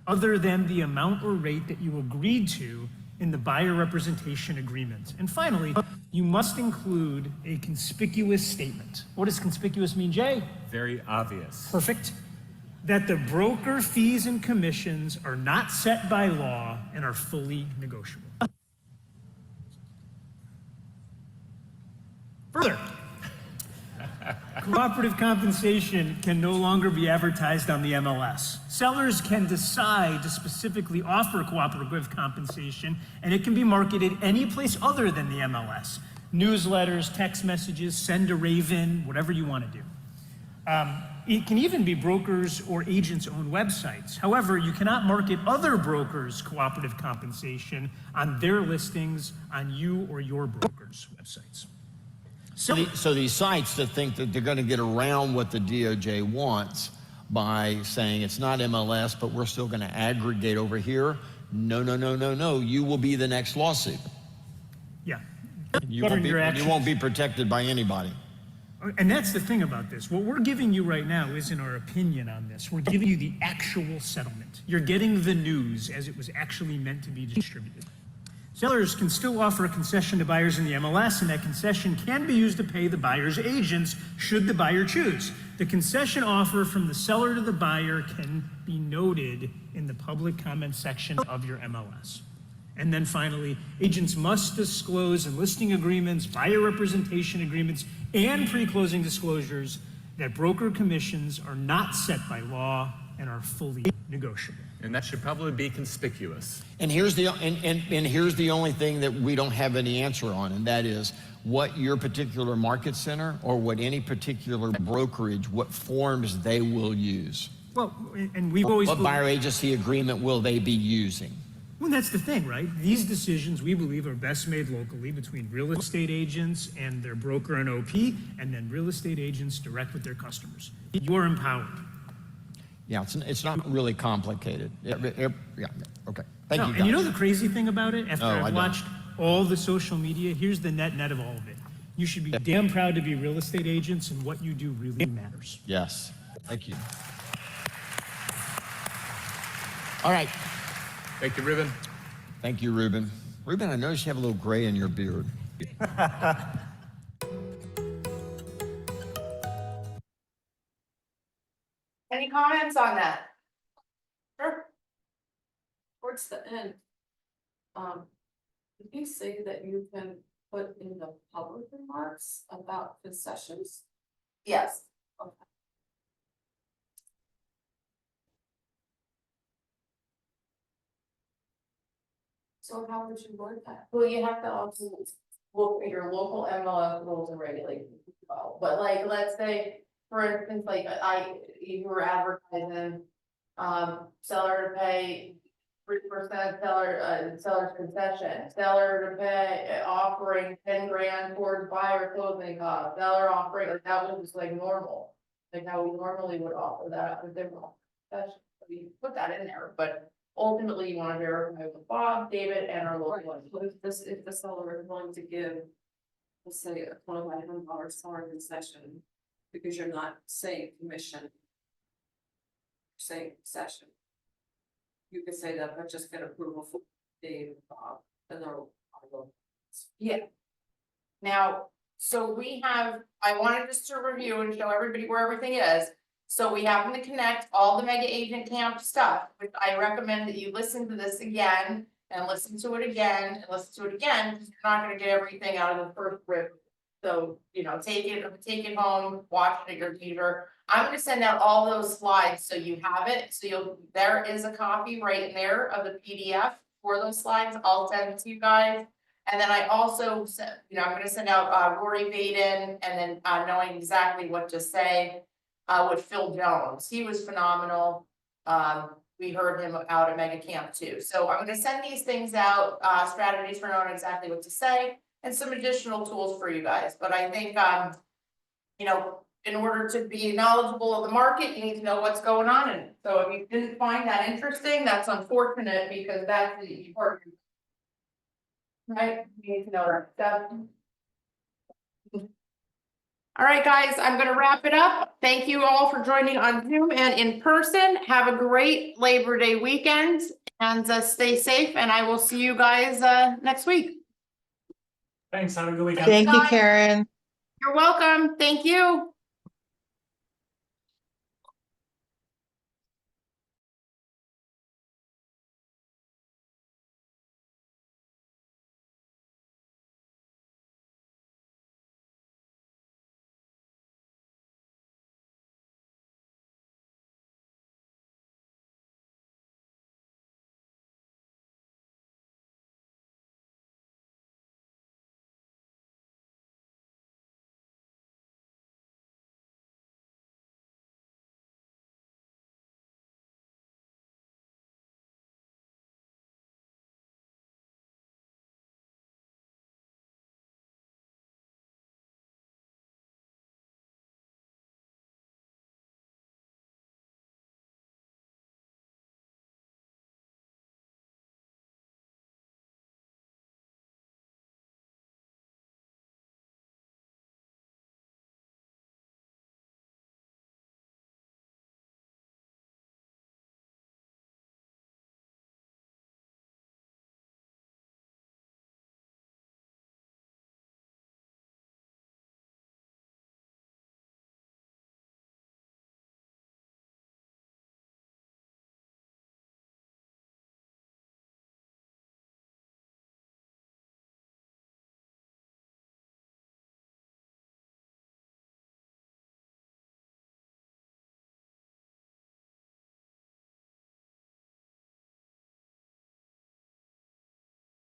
other than the amount or rate that you agreed to in the buyer representation agreement. And finally, you must include a conspicuous statement. What does conspicuous mean, Jay? Very obvious. Perfect. That the broker fees and commissions are not set by law and are fully negotiable. Further, cooperative compensation can no longer be advertised on the MLS. Sellers can decide to specifically offer cooperative compensation, and it can be marketed any place other than the MLS. Newsletters, text messages, send a raven, whatever you want to do. It can even be brokers' or agents' own websites. However, you cannot market other brokers' cooperative compensation on their listings on you or your broker's websites. So these sites that think that they're going to get around what the DOJ wants by saying it's not MLS, but we're still going to aggregate over here. No. You will be the next lawsuit. Yeah. You won't be protected by anybody. And that's the thing about this. What we're giving you right now isn't our opinion on this. We're giving you the actual settlement. You're getting the news as it was actually meant to be distributed. Sellers can still offer a concession to buyers in the MLS, and that concession can be used to pay the buyer's agents should the buyer choose. The concession offer from the seller to the buyer can be noted in the public comment section of your MLS. And then finally, agents must disclose in listing agreements, buyer representation agreements, and pre-closing disclosures that broker commissions are not set by law and are fully negotiable. And that should probably be conspicuous. And here's the only thing that we don't have any answer on, and that is what your particular market center or what any particular brokerage, what forms they will use. Well, and we've always what buyer agency agreement will they be using? Well, that's the thing, right? These decisions, we believe, are best made locally between real estate agents and their broker and OP, and then real estate agents direct with their customers. You're empowered. Yeah, it's not really complicated. Yeah, okay. Thank you, guys. And you know the crazy thing about it? After No, I I've don't. watched all the social media, here's the net of all of it. You should be damn proud to be real estate agents, and what you do really matters. Yes, thank you. All right. Thank you, Ruben. Thank you, Ruben. Ruben, I noticed you have a little gray in your beard. Any comments on that? Sure. Towards the end. Did you say that you can put in the public remarks about concessions? Yes. Okay. So how would you word that? Well, you have to also look at your local MLS rules and regulations as well, but like, let's say, for instance, like you were advertising. Seller to pay 3% seller's concession, seller to pay, offering 10 grand towards buyer closing costs, seller offering, like that was just like normal. Like how we normally would offer that with different concessions, so you put that in there, but ultimately you wanna verify with Bob, David, and our local ones. What if if the seller is willing to give, let's say, a $2,500 seller concession, because you're not saying commission. You're saying concession. You could say that, but just get approval for Dave, Bob, and they'll. Yeah. Now, so we have, I wanted just to review and show everybody where everything is. So we happen to connect all the mega agent camp stuff, which I recommend that you listen to this again. And listen to it again, and listen to it again, because you're not gonna get everything out of the first rip. So, you know, take it home, watch it at your computer. I'm gonna send out all those slides so you have it, so there is a copy right in there of the PDF for those slides, I'll send it to you guys. And then I also said, you know, I'm gonna send out Rory Baden, and then knowing exactly what to say with Phil Jones, he was phenomenal. We heard him out at Mega Camp too, so I'm gonna send these things out, strategies for knowing exactly what to say. And some additional tools for you guys, but I think, you know, in order to be knowledgeable of the market, you need to know what's going on in it. So if you didn't find that interesting, that's unfortunate, because that's the part. Right, you need to know that stuff. All right, guys, I'm gonna wrap it up. Thank you all for joining on Zoom and in person. Have a great Labor Day weekend, and stay safe, and I will see you guys next week. Thanks, have a good weekend. Thank you, Karen. You're welcome. Thank you.